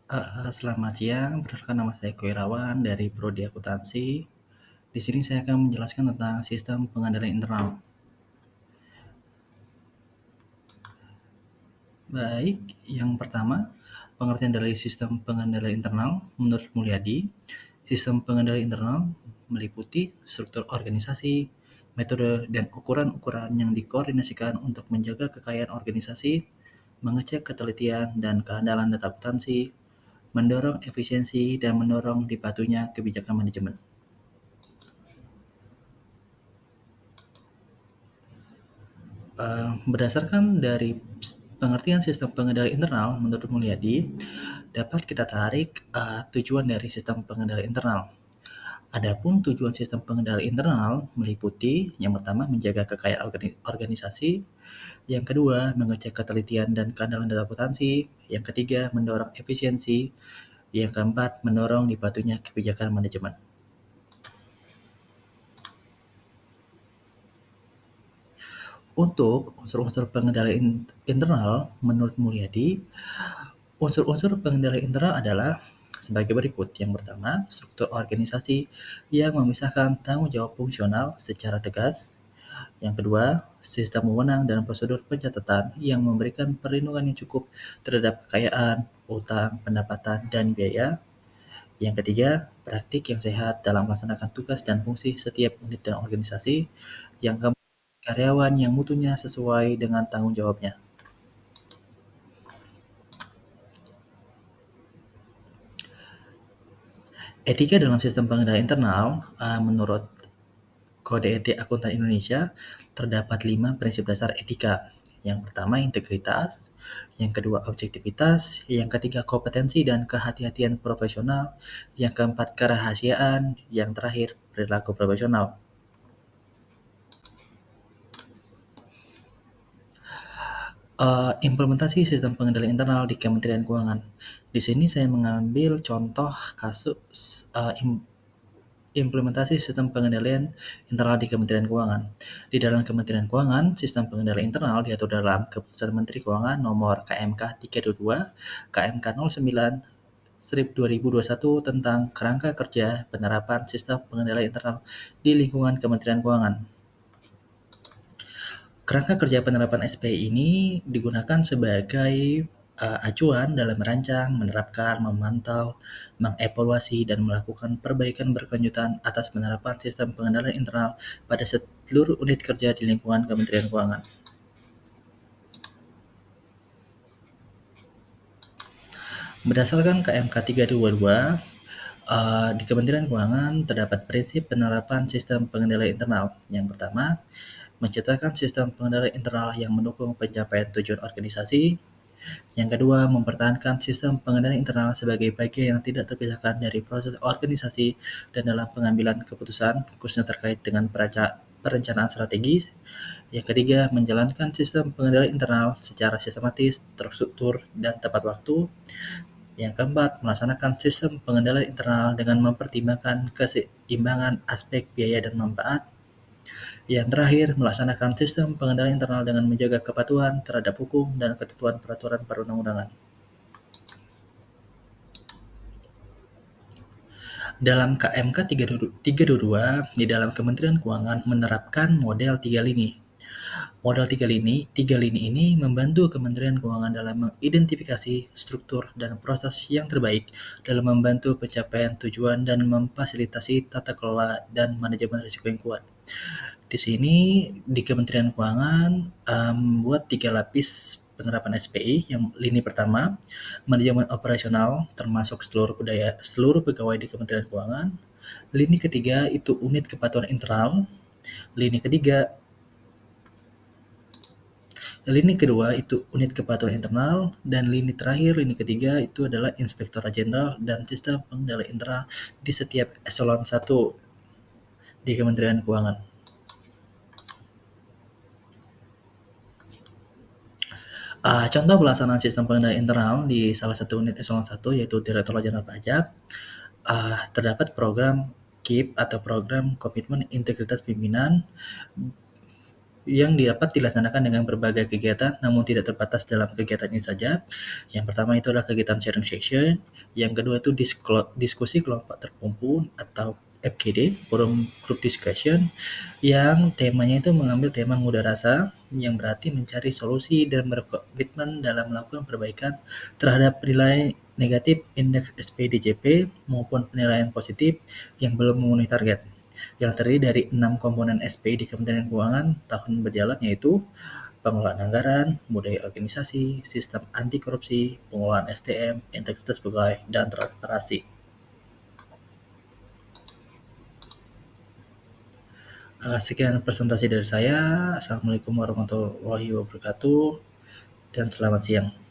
Selamat siang, perkenalkan nama saya Koirawan dari Prodi Akuntansi. Di sini saya akan menjelaskan tentang sistem pengendalian internal. Baik, yang pertama, pengertian dari sistem pengendalian internal menurut Mulyadi. Sistem pengendalian internal meliputi struktur organisasi, metode, dan ukuran-ukuran yang dikoordinasikan untuk menjaga kekayaan organisasi, mengecek ketelitian dan keandalan data akuntansi, mendorong efisiensi, dan mendorong dipatuhnya kebijakan manajemen. Berdasarkan dari pengertian sistem pengendali internal menurut Mulyadi, dapat kita tarik tujuan dari sistem pengendali internal. Adapun tujuan sistem pengendali internal meliputi yang pertama menjaga kekayaan organisasi, yang kedua mengecek ketelitian dan keandalan data akuntansi, yang ketiga mendorong efisiensi, yang keempat mendorong dipatuhnya kebijakan manajemen. Untuk unsur-unsur pengendalian internal menurut Mulyadi, unsur-unsur pengendali internal adalah sebagai berikut. Yang pertama, struktur organisasi yang memisahkan tanggung jawab fungsional secara tegas. Yang kedua, sistem wewenang dan prosedur pencatatan yang memberikan perlindungan yang cukup terhadap kekayaan, utang, pendapatan, dan biaya. Yang ketiga, praktik yang sehat dalam melaksanakan tugas dan fungsi setiap unit dan organisasi. Yang keempat, karyawan yang mutunya sesuai dengan tanggung jawabnya. Etika dalam sistem pengendalian internal, menurut Kode Etik Akuntan Indonesia, terdapat 5 prinsip dasar etika. Yang pertama, integritas. Yang kedua, objektivitas. Yang ketiga, kompetensi dan kehati-hatian profesional. Yang keempat, kerahasiaan. Yang terakhir, perilaku profesional. Implementasi sistem pengendalian internal di Kementerian Keuangan. Di sini saya mengambil contoh kasus implementasi sistem pengendalian internal di Kementerian Keuangan. Di dalam Kementerian Keuangan, sistem pengendalian internal diatur dalam Keputusan Menteri Keuangan nomor KMK 322, KMK 09 2021 tentang kerangka kerja penerapan sistem pengendalian internal di lingkungan Kementerian Keuangan. Kerangka kerja penerapan SPI ini digunakan sebagai acuan dalam merancang, menerapkan, memantau, mengevaluasi, dan melakukan perbaikan berkelanjutan atas penerapan sistem pengendalian internal pada seluruh unit kerja di lingkungan Kementerian Keuangan. Berdasarkan KMK 322, di Kementerian Keuangan terdapat prinsip penerapan sistem pengendalian internal. Yang pertama, menciptakan sistem pengendalian internal yang mendukung pencapaian tujuan organisasi. Yang kedua, mempertahankan sistem pengendalian internal sebagai bagian yang tidak terpisahkan dari proses organisasi dan dalam pengambilan keputusan, khususnya terkait dengan perencanaan strategis. Yang ketiga, menjalankan sistem pengendalian internal secara sistematis, terstruktur, dan tepat waktu. Yang keempat, melaksanakan sistem pengendalian internal dengan mempertimbangkan keseimbangan aspek biaya dan manfaat. Yang terakhir, melaksanakan sistem pengendalian internal dengan menjaga kepatuhan terhadap hukum dan ketentuan peraturan perundang-undangan. Dalam KMK 322, di dalam Kementerian Keuangan menerapkan model 3 lini. Model 3 lini ini membantu Kementerian Keuangan dalam mengidentifikasi struktur dan proses yang terbaik dalam membantu pencapaian tujuan dan memfasilitasi tata kelola dan manajemen risiko yang kuat. Di sini di Kementerian Keuangan membuat 3 lapis penerapan SPI. Yang lini pertama, manajemen operasional termasuk seluruh pegawai di Kementerian Keuangan. Lini ketiga itu unit kepatuhan internal. Lini ketiga Lini kedua itu unit kepatuhan internal, dan lini terakhir, lini ketiga itu adalah Inspektorat Jenderal dan Sistem Pengendalian Internal di setiap eselon 1 di Kementerian Keuangan. Contoh pelaksanaan sistem pengendalian internal di salah satu unit eselon 1 yaitu Direktorat Jenderal Pajak, terdapat program KIP atau Program Komitmen Integritas Pimpinan yang dapat dilaksanakan dengan berbagai kegiatan namun tidak terbatas dalam kegiatan ini saja. Yang pertama itu adalah kegiatan sharing session, yang kedua itu diskusi kelompok terkumpul atau FGD, forum group discussion, yang temanya itu mengambil tema mudah rasa, yang berarti mencari solusi dan berkomitmen dalam melakukan perbaikan terhadap penilaian negatif indeks SPDJP maupun penilaian positif yang belum memenuhi target, yang terdiri dari 6 komponen SPI di Kementerian Keuangan tahun berjalan, yaitu pengelolaan anggaran, budaya organisasi, sistem anti korupsi, pengelolaan SDM, integritas pegawai, dan transparansi. Sekian presentasi dari saya. Assalamualaikum warahmatullahi wabarakatuh dan selamat siang.